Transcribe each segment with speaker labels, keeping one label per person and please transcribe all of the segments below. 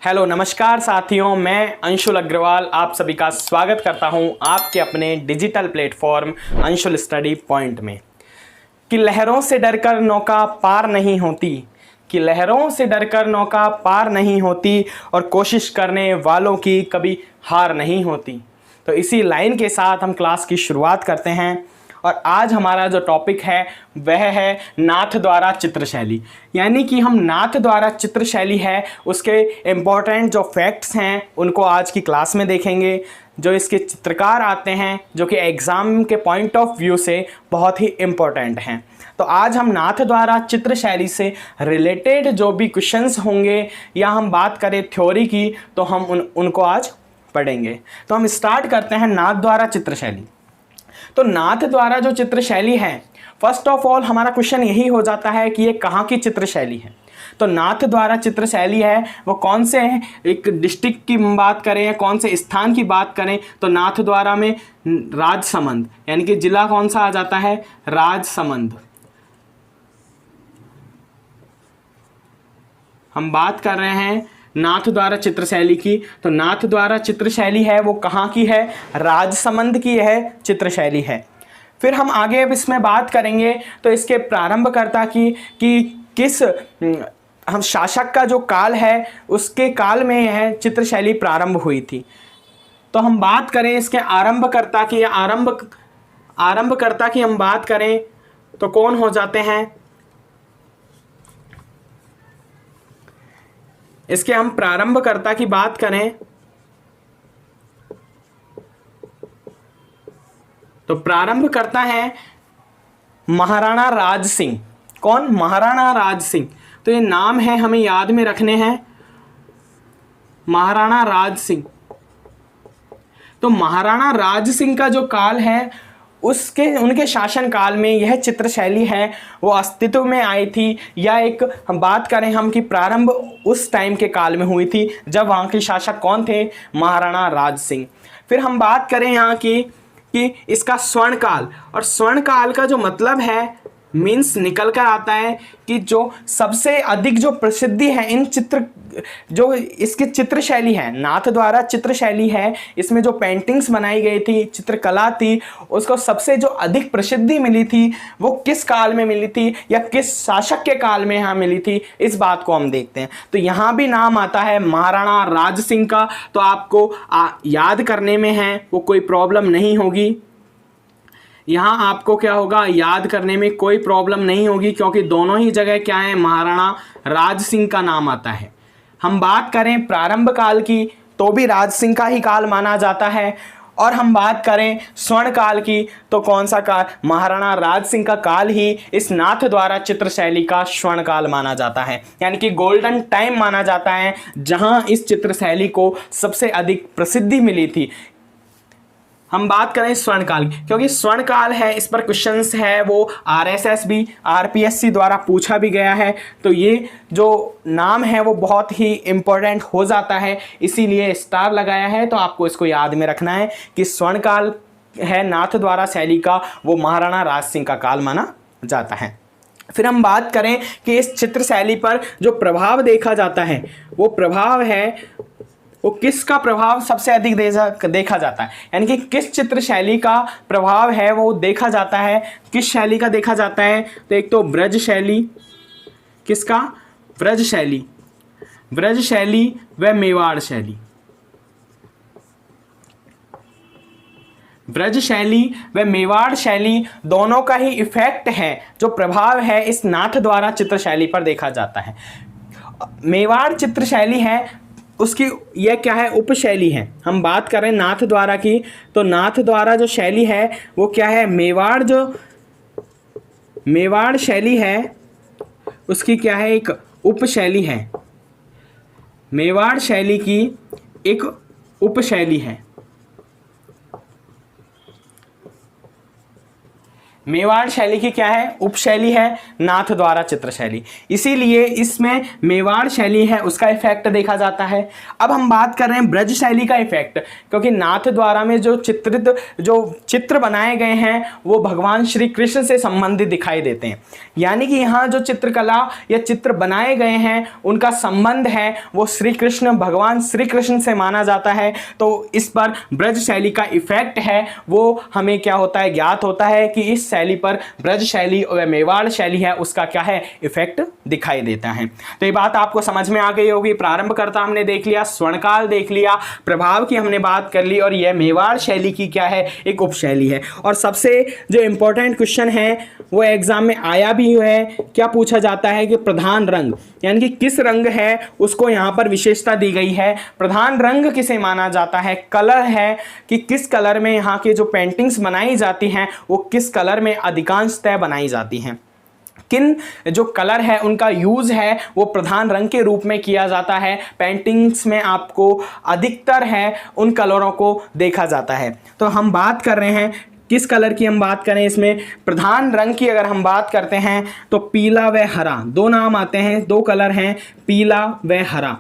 Speaker 1: Hello नमस्कार साथियों, मैं अंशुल अग्रवाल आप सभी का स्वागत करता हूं आपके अपने digital platform Anshul study point में। कि लहरों से डरकर नौका पार नहीं होती, कि लहरों से डरकर नौका पार नहीं होती और कोशिश करने वालों की कभी हार नहीं होती। तो इसी लाइन के साथ हम क्लास की शुरुआत करते हैं और आज हमारा जो टॉपिक है वह है नाथ द्वारा चित्रशैली। यानी कि हम नाथ द्वारा चित्रशैली है उसके इम्पोर्टेंट जो फैक्ट्स हैं उनको आज की क्लास में देखेंगे। जो इसके चित्रकार आते हैं जो कि एग्ज़ाम के पॉइंट ऑफ व्यू से बहुत ही इम्पोर्टेंट हैं। तो आज हम नाथ द्वारा चित्रशैली से रिलेटेड जो भी क्वेश्चंस होंगे या हम बात करें थ्योरी की तो हम उनको आज पढ़ेंगे। तो हम स्टार्ट करते हैं नाथ द्वारा चित्रशैली। तो नाथ द्वारा जो चित्रशैली है, फर्स्ट ऑफ ऑल हमारा क्वेश्चन यही हो जाता है कि ये कहाँ की चित्रशैली है। तो नाथ द्वारा चित्रशैली है वो कौन से हैं, एक डिस्ट्रिक्ट की बात करें या कौन से स्थान की बात करें तो नाथ द्वारा में राजसमंद, यानी कि जिला कौन सा आ जाता है, राजसमंद। हम बात कर रहे हैं नाथ द्वारा चित्रशैली की। तो नाथ द्वारा चित्रशैली है वो कहाँ की है, राजसमंद की यह चित्रशैली है। फिर हम आगे अब इसमें बात करेंगे तो इसके प्रारंभकर्ता की कि किस हम शासक का जो काल है उसके काल में यह चित्रशैली प्रारंभ हुई थी। तो हम बात करें इसके आरंभकर्ता की, आरंभकर्ता की हम बात करें तो कौन हो जाते हैं, इसके हम प्रारंभकर्ता की बात करें तो प्रारंभकर्ता है महाराणा राज सिंह। कौन, महाराणा राज सिंह। तो ये नाम है हमें याद में रखने हैं, महाराणा राज सिंह। तो महाराणा राज सिंह का जो काल है उनके शासन काल में यह चित्रशैली है वो अस्तित्व में आई थी, या एक हम बात करें हम कि प्रारंभ उस टाइम के काल में हुई थी जब वहाँ के शासक कौन थे, महाराणा राज सिंह। फिर हम बात करें यहाँ की कि इसका स्वर्णकाल, और स्वर्णकाल का जो मतलब है मीन्स निकल कर आता है कि जो सबसे अधिक जो प्रसिद्धि है इन चित्र जो इसकी चित्रशैली है, नाथ द्वारा चित्रशैली है, इसमें जो पेंटिंग्स बनाई गई थी, चित्रकला थी, उसको सबसे जो अधिक प्रसिद्धि मिली थी वो किस काल में मिली थी या किस शासक के काल में यहाँ मिली थी, इस बात को हम देखते हैं। तो यहाँ भी नाम आता है महाराणा राज सिंह का, तो आपको याद करने में है वो कोई प्रॉब्लम नहीं होगी। यहाँ आपको क्या होगा, याद करने में कोई प्रॉब्लम नहीं होगी क्योंकि दोनों ही जगह क्या है, महाराणा राज सिंह का नाम आता है। हम बात करें प्रारंभ काल की तो भी राज सिंह का ही काल माना जाता है, और हम बात करें स्वर्ण काल की तो कौन सा काल, महाराणा राज सिंह का काल ही इस नाथ द्वारा चित्रशैली का स्वर्ण काल माना जाता है, यानी कि गोल्डन टाइम माना जाता है जहाँ इस चित्रशैली को सबसे अधिक प्रसिद्धि मिली थी। हम बात करें स्वर्ण काल की क्योंकि स्वर्ण काल है, इस पर क्वेश्चंस है वो RSSB RPSC द्वारा पूछा भी गया है। तो ये जो नाम है वो बहुत ही इम्पोर्टेंट हो जाता है, इसीलिए स्टार लगाया है। तो आपको इसको याद में रखना है कि स्वर्ण काल है नाथ द्वारा शैली का वो महाराणा राज सिंह का काल माना जाता है। फिर हम बात करें कि इस चित्रशैली पर जो प्रभाव देखा जाता है वो प्रभाव है वो किसका प्रभाव सबसे अधिक देखा जाता है, यानी कि किस चित्रशैली का प्रभाव है वो देखा जाता है, किस शैली का देखा जाता है। तो एक तो ब्रज शैली, किसका, ब्रज शैली, ब्रज शैली व मेवाड़ शैली। ब्रज शैली व मेवाड़ शैली दोनों का ही इफेक्ट है, जो प्रभाव है इस नाथ द्वारा चित्रशैली पर देखा जाता है। मेवाड़ चित्रशैली है उसकी यह क्या है, उपशैली है। हम बात करें नाथ द्वारा की तो नाथ द्वारा जो शैली है वो क्या है, मेवाड़ जो मेवाड़ शैली है उसकी क्या है, एक उपशैली है। मेवाड़ शैली की एक उपशैली है। मेवाड़ शैली की क्या है, उपशैली है नाथ द्वारा चित्र शैली, इसीलिए इसमें मेवाड़ शैली है उसका इफेक्ट देखा जाता है। अब हम बात कर रहे हैं ब्रज शैली का इफेक्ट, क्योंकि नाथ द्वारा में जो चित्र बनाए गए हैं वो भगवान श्री कृष्ण से संबंधित दिखाई देते हैं, यानी कि यहाँ जो चित्रकला या चित्र बनाए गए हैं उनका संबंध है वो श्री कृष्ण, भगवान श्री कृष्ण से माना जाता है। तो इस पर ब्रज शैली का इफेक्ट है वो हमें क्या होता है, ज्ञात होता है कि इस शैली पर ब्रज शैली और मेवाड़ शैली है उसका क्या है, इफेक्ट दिखाई देता है। तो ये बात आपको समझ में आ गई होगी। प्रारंभकर्ता हमने देख लिया, स्वर्णकाल देख लिया, प्रभाव की हमने बात कर ली, और यह मेवाड़ शैली की क्या है, एक उपशैली है। और सबसे जो इंपॉर्टेंट क्वेश्चन है वो एग्जाम में आया भी है, क्या पूछा जाता है कि प्रधान रंग यानी कि किस रंग है उसको यहाँ पर विशेषता दी गई है। प्रधान रंग किसे माना जाता है, कलर है कि किस कलर में यहाँ के जो पेंटिंग्स बनाई जाती हैं वो किस कलर में अधिकांशतः बनाई जाती हैं, किन जो कलर है उनका यूज़ है वो प्रधान रंग के रूप में किया जाता है। पेंटिंग्स में आपको अधिकतर है उन कलरों को देखा जाता है। तो हम बात कर रहे हैं किस कलर की, हम बात करें इसमें प्रधान रंग की अगर हम बात करते हैं तो पीला व हरा, दो नाम आते हैं, दो कलर हैं पीला व हरा।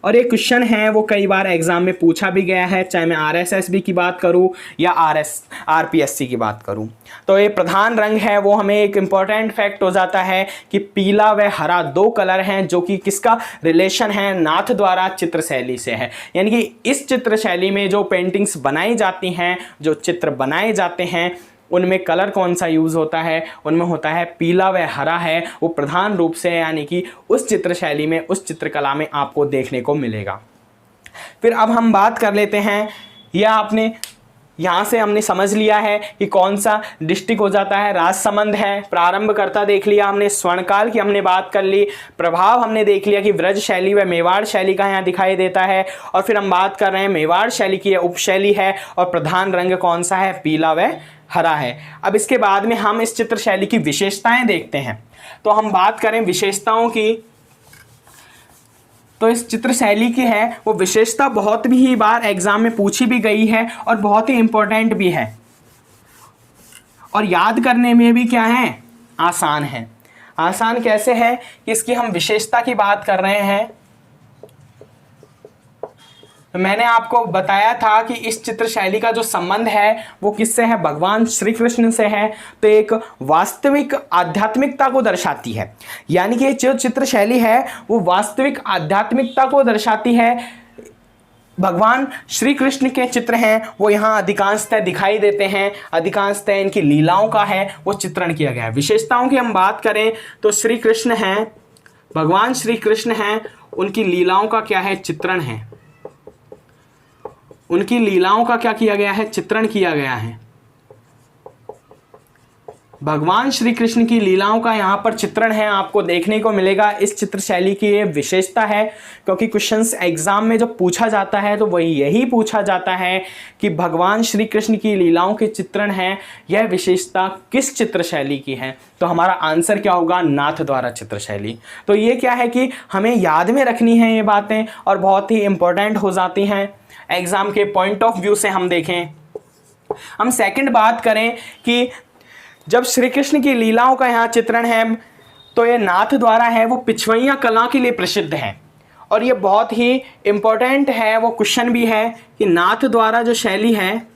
Speaker 1: और ये क्वेश्चन है वो कई बार एग्जाम में पूछा भी गया है, चाहे मैं RSSB की बात करूं या RPSC की बात करूं। तो ये प्रधान रंग है वो हमें एक इम्पॉर्टेंट फैक्ट हो जाता है कि पीला व हरा दो कलर हैं जो कि किसका रिलेशन है, नाथ द्वारा चित्र शैली से है। यानी कि इस चित्र शैली में जो पेंटिंग्स बनाई जाती हैं, जो चित्र बनाए जाते हैं, उनमें कलर कौन सा यूज़ होता है, उनमें होता है पीला व हरा है वो प्रधान रूप से, यानी कि उस चित्र शैली में, उस चित्रकला में आपको देखने को मिलेगा। फिर अब हम बात कर लेते हैं, या आपने यहाँ से हमने समझ लिया है कि कौन सा डिस्ट्रिक्ट हो जाता है, राजसमंद है, प्रारंभकर्ता देख लिया हमने, स्वर्णकाल की हमने बात कर ली, प्रभाव हमने देख लिया कि ब्रज शैली व मेवाड़ शैली का यहाँ दिखाई देता है, और फिर हम बात कर रहे हैं मेवाड़ शैली की उपशैली है और प्रधान रंग कौन सा है, पीला व हरा है। अब इसके बाद में हम इस चित्र शैली की विशेषताएं देखते हैं। तो हम बात करें विशेषताओं की, तो इस चित्र शैली की है वो विशेषता बहुत भी बार एग्जाम में पूछी भी गई है और बहुत ही इंपॉर्टेंट भी है, और याद करने में भी क्या है, आसान है। आसान कैसे है कि इसकी हम विशेषता की बात कर रहे हैं। तो मैंने आपको बताया था कि इस चित्र शैली का जो संबंध है वो किससे है, भगवान श्री कृष्ण से है। तो एक वास्तविक आध्यात्मिकता को दर्शाती है, यानी कि जो चित्र शैली है वो वास्तविक आध्यात्मिकता को दर्शाती है। भगवान श्री कृष्ण के चित्र हैं वो यहाँ अधिकांशतः दिखाई देते हैं, अधिकांशतः इनकी लीलाओं का है वो चित्रण किया गया है। विशेषताओं की हम बात करें तो श्री कृष्ण हैं, भगवान श्री कृष्ण हैं, उनकी लीलाओं का क्या है, चित्रण है, उनकी लीलाओं का क्या किया गया है, चित्रण किया गया है। भगवान श्री कृष्ण की लीलाओं का यहाँ पर चित्रण है, आपको देखने को मिलेगा। इस चित्र शैली की ये विशेषता है, क्योंकि क्वेश्चंस एग्जाम में जब पूछा जाता है तो वही यही पूछा जाता है कि भगवान श्री कृष्ण की लीलाओं के चित्रण है, यह विशेषता किस चित्र शैली की है। तो हमारा आंसर क्या होगा, नाथ द्वारा चित्र शैली। तो ये क्या है कि हमें याद में रखनी है ये बातें, और बहुत ही इंपॉर्टेंट हो जाती हैं एग्जाम के पॉइंट ऑफ व्यू से। हम देखें, हम सेकंड बात करें कि जब श्री कृष्ण की लीलाओं का यहाँ चित्रण है तो ये नाथ द्वारा है वो पिछवैया कला के लिए प्रसिद्ध है, और ये बहुत ही इंपॉर्टेंट है, वो क्वेश्चन भी है कि नाथ द्वारा जो शैली है,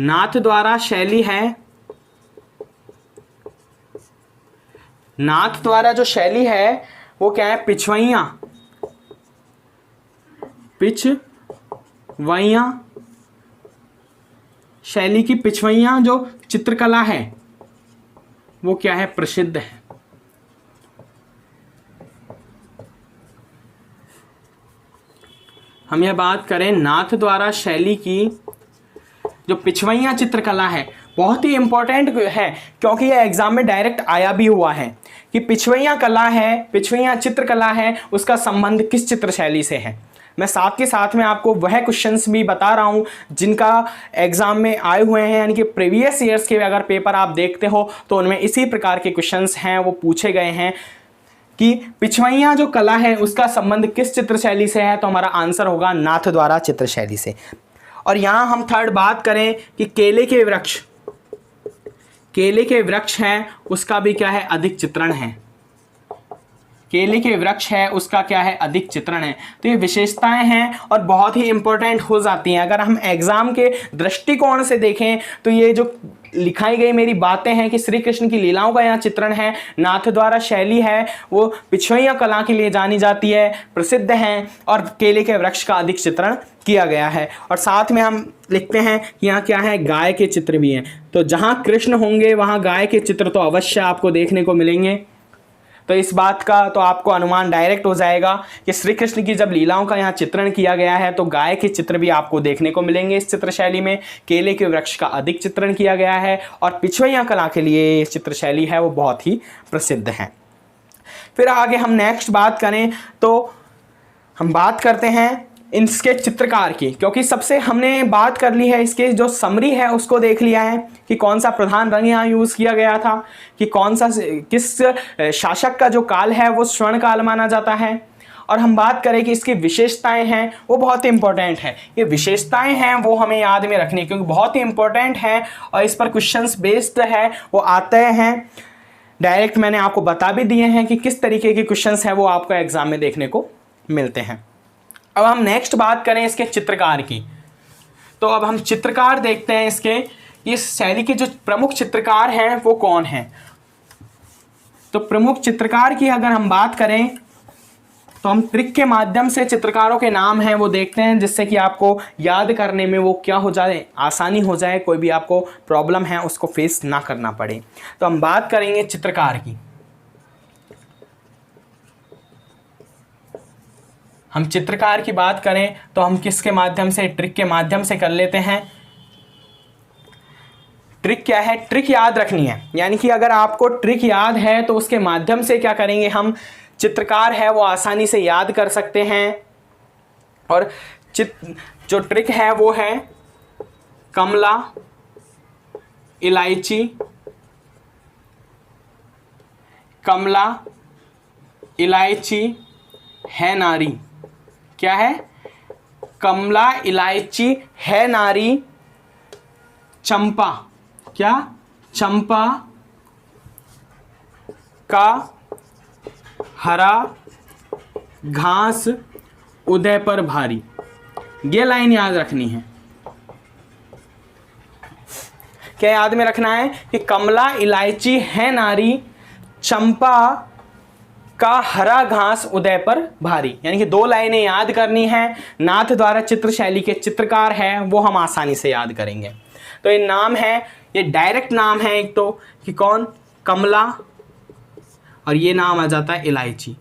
Speaker 1: नाथ द्वारा शैली है, नाथ द्वारा जो शैली है वो क्या है, पिछवैया शैली की पिछवैया जो चित्रकला है वो क्या है, प्रसिद्ध है। हम यह बात करें नाथ द्वारा शैली की जो पिछवैया चित्रकला है, बहुत ही इंपॉर्टेंट है, क्योंकि यह एग्जाम में डायरेक्ट आया भी हुआ है कि पिछवैया कला है, पिछवैया चित्रकला है, उसका संबंध किस चित्र शैली से है। मैं साथ के साथ में आपको वह क्वेश्चंस भी बता रहा हूं जिनका एग्जाम में आए हुए हैं, यानी कि प्रीवियस ईयर्स के अगर पेपर आप देखते हो तो उनमें इसी प्रकार के क्वेश्चंस हैं वो पूछे गए हैं कि पिछवैया जो कला है उसका संबंध किस चित्र शैली से है। तो हमारा आंसर होगा नाथ द्वारा चित्र शैली से। और यहाँ हम थर्ड बात करें कि केले के वृक्ष, केले के वृक्ष हैं उसका भी क्या है, अधिक चित्रण है। केले के वृक्ष है उसका क्या है, अधिक चित्रण है। तो ये विशेषताएं हैं और बहुत ही इंपॉर्टेंट हो जाती हैं। अगर हम एग्जाम के दृष्टिकोण से देखें तो ये जो लिखाई गई मेरी बातें हैं कि श्री कृष्ण की लीलाओं का यहाँ चित्रण है, नाथ द्वारा शैली है वो पिछोइया कला के लिए जानी जाती है, प्रसिद्ध हैं, और केले के वृक्ष का अधिक चित्रण किया गया है। और साथ में हम लिखते हैं कि यहाँ क्या है, गाय के चित्र भी हैं। तो जहाँ कृष्ण होंगे वहाँ गाय के चित्र तो अवश्य आपको देखने को मिलेंगे। तो इस बात का तो आपको अनुमान डायरेक्ट हो जाएगा कि श्री कृष्ण की जब लीलाओं का यहाँ चित्रण किया गया है तो गाय के चित्र भी आपको देखने को मिलेंगे इस चित्र शैली में। केले के वृक्ष का अधिक चित्रण किया गया है और पिछवैया कला के लिए ये चित्र शैली है वो बहुत ही प्रसिद्ध है। फिर आगे हम नेक्स्ट बात करें तो हम बात करते हैं इसके चित्रकार की, क्योंकि सबसे हमने बात कर ली है इसके जो समरी है उसको देख लिया है कि कौन सा प्रधान रंग यहाँ यूज़ किया गया था, कि कौन सा किस शासक का जो काल है वो स्वर्ण काल माना जाता है। और हम बात करें कि इसकी विशेषताएं हैं वो बहुत ही इंपॉर्टेंट है। ये विशेषताएं हैं वो हमें याद में रखनी क्योंकि बहुत ही इंपॉर्टेंट है और इस पर क्वेश्चंस बेस्ड है वो आते हैं डायरेक्ट। मैंने आपको बता भी दिए हैं कि किस तरीके के क्वेश्चंस हैं वो आपको एग्जाम में देखने को मिलते हैं। अब हम नेक्स्ट बात करें इसके चित्रकार की, तो अब हम चित्रकार देखते हैं इसके, इस शैली के जो प्रमुख चित्रकार हैं वो कौन हैं। तो प्रमुख चित्रकार की अगर हम बात करें तो हम ट्रिक के माध्यम से चित्रकारों के नाम हैं वो देखते हैं, जिससे कि आपको याद करने में वो क्या हो जाए, आसानी हो जाए, कोई भी आपको प्रॉब्लम है उसको फेस ना करना पड़े। तो हम बात करेंगे चित्रकार की। हम चित्रकार की बात करें तो हम किसके माध्यम से, ट्रिक के माध्यम से कर लेते हैं। ट्रिक क्या है, ट्रिक याद रखनी है, यानी कि अगर आपको ट्रिक याद है तो उसके माध्यम से क्या करेंगे हम, चित्रकार है वो आसानी से याद कर सकते हैं। और जो ट्रिक है वो है कमला, इलायची, कमला, इलायची, है नारी। क्या है, कमला, इलायची, है नारी, चंपा, क्या, चंपा का हरा घास उदय पर भारी। ये लाइन याद रखनी है। क्या याद में रखना है कि कमला, इलायची, है नारी, चंपा का हरा घास उदय पर भारी, यानी कि दो लाइनें याद करनी है। नाथ द्वारा चित्र शैली के चित्रकार है वो हम आसानी से याद करेंगे। तो ये नाम है, ये डायरेक्ट नाम है एक तो कि कौन, कमला, और ये नाम आ जाता है इलायची।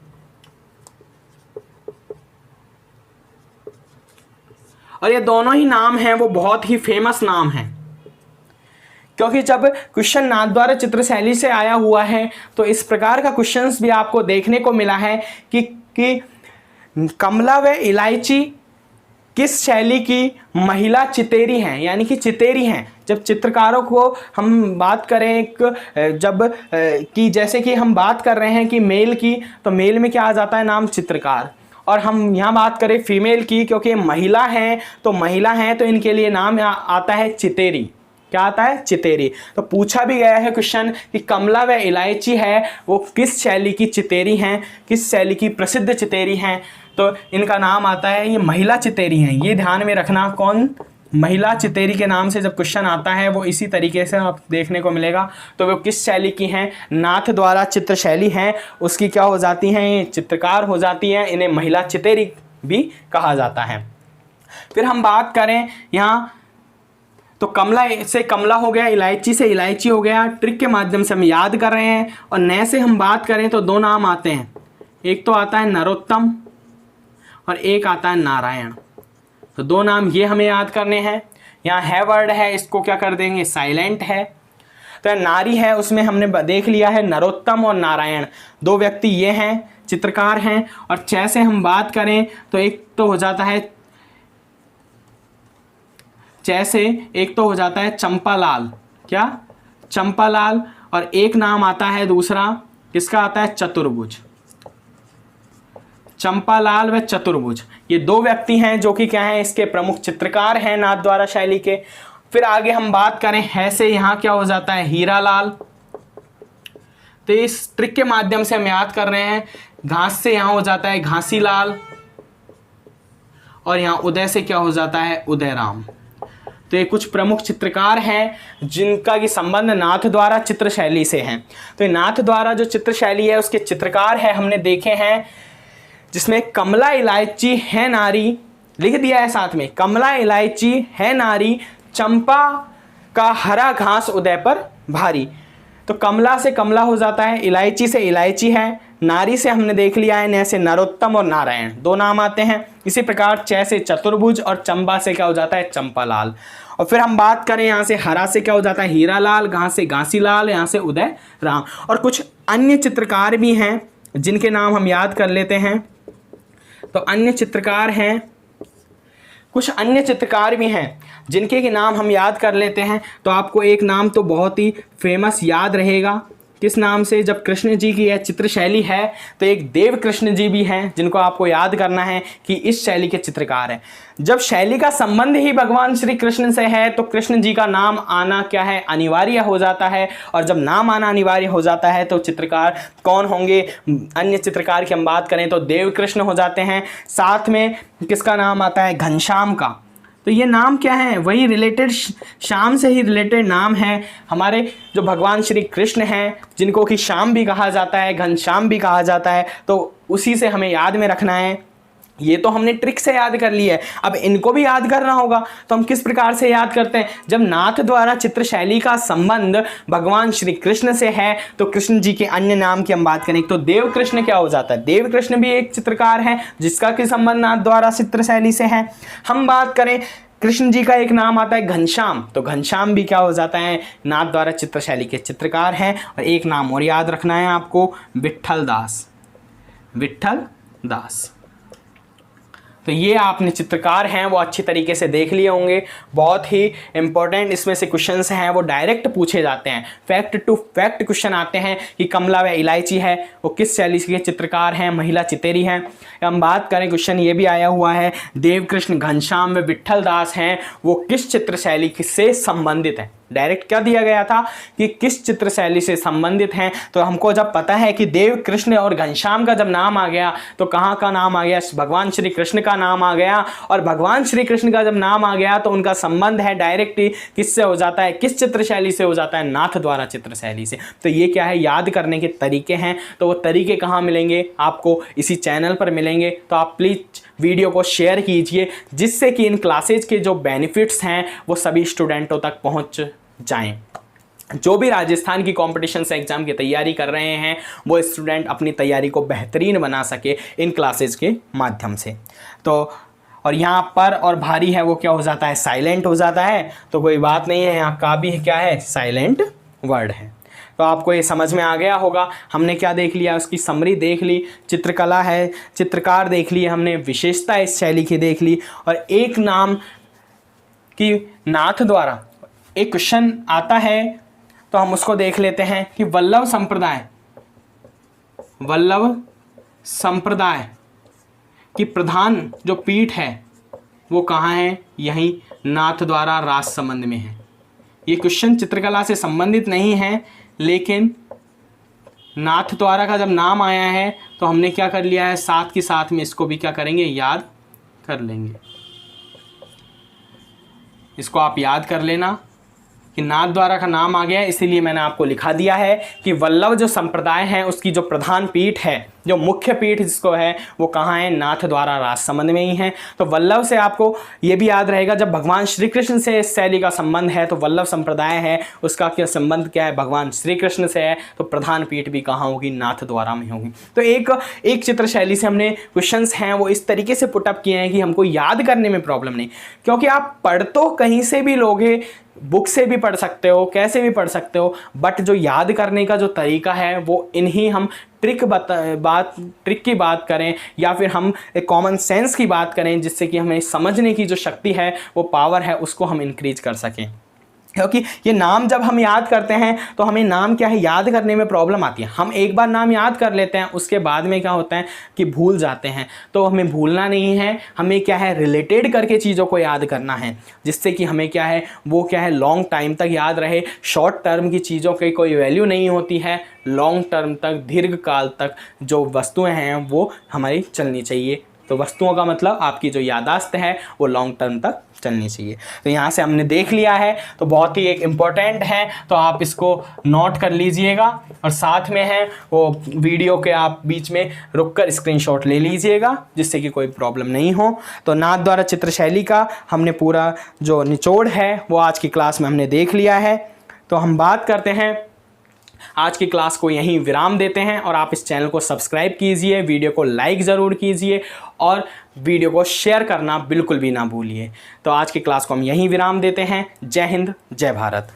Speaker 1: और ये दोनों ही नाम हैं वो बहुत ही फेमस नाम हैं, क्योंकि जब क्वेश्चन नाथ द्वारा चित्र शैली से आया हुआ है तो इस प्रकार का क्वेश्चंस भी आपको देखने को मिला है कि कमला व इलायची किस शैली की महिला चितेरी हैं, यानी कि चितेरी हैं। जब चित्रकारों को हम बात करें एक जब कि जैसे कि हम बात कर रहे हैं कि मेल की, तो मेल में क्या आ जाता है नाम, चित्रकार। और हम यहाँ बात करें फीमेल की, क्योंकि महिला हैं तो महिला हैं तो इनके लिए नाम आता है चितेरी। क्या आता है, चितेरी। तो पूछा भी गया है क्वेश्चन कि कमला व इलायची है वो किस शैली की चितेरी हैं, किस शैली की प्रसिद्ध चितेरी हैं, तो इनका नाम आता है ये महिला चितेरी हैं। ये ध्यान में रखना, कौन, महिला चितेरी के नाम से जब क्वेश्चन आता है वो इसी तरीके से आप देखने को मिलेगा। तो वो किस शैली की हैं, नाथ द्वारा चित्र शैली हैं उसकी क्या हो जाती हैं, ये चित्रकार हो जाती हैं, इन्हें महिला चितेरी भी कहा जाता है। फिर हम बात करें यहाँ तो कमला से कमला हो गया, इलायची से इलायची हो गया, ट्रिक के माध्यम से हम याद कर रहे हैं। और नए से हम बात करें तो दो नाम आते हैं, एक तो आता है नरोत्तम और एक आता है नारायण। तो दो नाम ये हमें याद करने हैं। यहाँ है वर्ड है, इसको क्या कर देंगे, साइलेंट है। तो नारी है उसमें हमने देख लिया है नरोत्तम और नारायण, दो व्यक्ति ये हैं, चित्रकार हैं। और च से हम बात करें तो एक तो हो जाता है च से एक तो हो जाता है चंपालाल, क्या, चंपालाल। और एक नाम आता है दूसरा, किसका आता है, चतुर्भुज। चंपालाल व चतुर्भुज, ये दो व्यक्ति हैं जो कि क्या हैं, इसके प्रमुख चित्रकार हैं नाथ द्वारा शैली के। फिर आगे हम बात करें है से यहाँ क्या हो जाता है हीरालाल। तो इस ट्रिक के माध्यम से हम याद कर रहे हैं। घास से यहाँ हो जाता है घासीलाल और यहाँ उदय से क्या हो जाता है उदयराम। तो ये कुछ प्रमुख चित्रकार हैं जिनका की संबंध नाथ द्वारा चित्र शैली से है। तो नाथ द्वारा जो चित्र शैली है उसके चित्रकार है हमने देखे हैं, जिसमें कमला इलायची है नारी लिख दिया है साथ में, कमला इलायची है नारी चंपा का हरा घास उदय पर भारी। तो कमला से कमला हो जाता है, इलायची से इलायची है, नारी से हमने देख लिया है न से नरोत्तम और नारायण दो नाम आते हैं। इसी प्रकार च से चतुर्भुज और चंपा से क्या हो जाता है चंपालाल। और फिर हम बात करें यहाँ से हरा से क्या हो जाता है हीरालाल, घास से घासीलाल, यहाँ से उदय राम। और कुछ अन्य चित्रकार भी हैं जिनके नाम हम याद कर लेते हैं। तो अन्य चित्रकार हैं, कुछ अन्य चित्रकार भी हैं जिनके के नाम हम याद कर लेते हैं। तो आपको एक नाम तो बहुत ही फेमस याद रहेगा, किस नाम से, जब कृष्ण जी की यह चित्र शैली है तो एक देव कृष्ण जी भी हैं जिनको आपको याद करना है कि इस शैली के चित्रकार हैं। जब शैली का संबंध ही भगवान श्री कृष्ण से है तो कृष्ण जी का नाम आना क्या है अनिवार्य हो जाता है। और जब नाम आना अनिवार्य हो जाता है तो चित्रकार कौन होंगे, अन्य चित्रकार की हम बात करें तो देव कृष्ण हो जाते हैं। साथ में किसका नाम आता है घनश्याम का। तो ये नाम क्या है, वही रिलेटेड श्याम से ही रिलेटेड नाम है हमारे जो भगवान श्री कृष्ण हैं, जिनको कि श्याम भी कहा जाता है, घनश्याम भी कहा जाता है। तो उसी से हमें याद में रखना है। ये तो हमने ट्रिक से याद कर ली है, अब इनको भी याद करना होगा। तो हम किस प्रकार से याद करते हैं, जब नाथ द्वारा चित्र शैली का संबंध भगवान श्री कृष्ण से है तो कृष्ण जी के अन्य नाम की हम बात करें तो देव कृष्ण क्या हो जाता है, देव कृष्ण भी एक चित्रकार है जिसका कि संबंध नाथ द्वारा चित्र शैली से है। हम बात करें कृष्ण जी का एक नाम आता है घनश्याम, तो घनश्याम भी क्या हो जाता है नाथ द्वारा चित्र शैली के चित्रकार हैं। और एक नाम और याद रखना है आपको, विट्ठल दास, विट्ठल दास। तो ये आपने चित्रकार हैं वो अच्छी तरीके से देख लिए होंगे। बहुत ही इंपॉर्टेंट इसमें से क्वेश्चंस हैं वो डायरेक्ट पूछे जाते हैं, फैक्ट टू फैक्ट क्वेश्चन आते हैं कि कमला व इलायची है वो किस शैली के चित्रकार हैं, महिला चितेरी हैं। हम बात करें क्वेश्चन ये भी आया हुआ है देव कृष्ण घनश्याम व विट्ठल दास हैं वो किस चित्र शैली से संबंधित है। डायरेक्ट क्या दिया गया था कि किस चित्र शैली से संबंधित हैं। तो हमको जब पता है कि देव कृष्ण और घनश्याम का जब नाम आ गया तो कहाँ का नाम आ गया, भगवान श्री कृष्ण का नाम आ गया। और भगवान श्री कृष्ण का जब नाम आ गया तो उनका संबंध है डायरेक्ट किससे हो जाता है, किस चित्र शैली से हो जाता है, नाथ द्वारा चित्र शैली से। तो ये क्या है याद करने के तरीके हैं। तो वो तरीके कहाँ मिलेंगे, आपको इसी चैनल पर मिलेंगे। तो आप प्लीज़ वीडियो को शेयर कीजिए जिससे कि इन क्लासेज के जो बेनिफिट्स हैं वो सभी स्टूडेंटों तक पहुँच जाएं। जो भी राजस्थान की कॉम्पिटिशन से एग्जाम की तैयारी कर रहे हैं वो स्टूडेंट अपनी तैयारी को बेहतरीन बना सके इन क्लासेज के माध्यम से। तो और यहाँ पर और भारी है वो क्या हो जाता है साइलेंट हो जाता है। तो कोई बात नहीं है, यहाँ का भी क्या है साइलेंट वर्ड है। तो आपको ये समझ में आ गया होगा। हमने क्या देख लिया, उसकी समरी देख ली, चित्रकला है, चित्रकार देख लिए हमने, विशेषता इस शैली की देख ली। और एक नाम की नाथ द्वारा एक क्वेश्चन आता है तो हम उसको देख लेते हैं कि वल्लभ संप्रदाय, वल्लभ संप्रदाय की प्रधान जो पीठ है वो कहाँ है, यहीं नाथ द्वारा राजसमंद में है। ये क्वेश्चन चित्रकला से संबंधित नहीं है लेकिन नाथ द्वारा का जब नाम आया है तो हमने क्या कर लिया है, साथ के साथ में इसको भी क्या करेंगे याद कर लेंगे। इसको आप याद कर लेना कि नाथ द्वारा का नाम आ गया, इसीलिए मैंने आपको लिखा दिया है कि वल्लभ जो संप्रदाय है उसकी जो प्रधान पीठ है, जो मुख्य पीठ जिसको है वो कहाँ है, नाथ द्वारा राजसमंद में ही है। तो वल्लभ से आपको ये भी याद रहेगा जब भगवान श्री कृष्ण से इस शैली का संबंध है तो वल्लभ संप्रदाय है उसका क्या संबंध क्या है, भगवान श्री कृष्ण से है। तो प्रधान पीठ भी कहाँ होगी, नाथ द्वारा में होगी। तो एक चित्र शैली से हमने क्वेश्चंस हैं वो इस तरीके से पुटअप किए हैं कि हमको याद करने में प्रॉब्लम नहीं, क्योंकि आप पढ़ तो कहीं से भी लोगे, बुक से भी पढ़ सकते हो, कैसे भी पढ़ सकते हो, बट जो याद करने का जो तरीका है वो इन्हीं हम ट्रिक की बात करें या फिर हम एक कॉमन सेंस की बात करें जिससे कि हमें समझने की जो शक्ति है वो पावर है उसको हम इंक्रीज कर सकें। क्योंकि ये नाम जब हम याद करते हैं तो हमें नाम क्या है याद करने में प्रॉब्लम आती है। हम एक बार नाम याद कर लेते हैं, उसके बाद में क्या होता है कि भूल जाते हैं। तो हमें भूलना नहीं है, हमें क्या है रिलेटेड करके चीज़ों को याद करना है, जिससे कि हमें क्या है वो क्या है लॉन्ग टाइम तक याद रहे। शॉर्ट टर्म की चीज़ों की कोई वैल्यू नहीं होती है, लॉन्ग टर्म तक दीर्घ काल तक जो वस्तुएँ हैं वो हमारी चलनी चाहिए। तो वस्तुओं का मतलब आपकी जो याददाश्त है वो लॉन्ग टर्म तक चलनी चाहिए। तो यहाँ से हमने देख लिया है, तो बहुत ही एक इम्पॉर्टेंट है, तो आप इसको नोट कर लीजिएगा और साथ में है वो वीडियो के आप बीच में रुककर स्क्रीनशॉट ले लीजिएगा, जिससे कि कोई प्रॉब्लम नहीं हो। तो नाथ द्वारा चित्रशैली का हमने पूरा जो निचोड़ है वो आज की क्लास में हमने देख लिया है। तो हम बात करते हैं, आज की क्लास को यहीं विराम देते हैं और आप इस चैनल को सब्सक्राइब कीजिए, वीडियो को लाइक ज़रूर कीजिए और वीडियो को शेयर करना बिल्कुल भी ना भूलिए। तो आज की क्लास को हम यहीं विराम देते हैं। जय हिंद, जय भारत।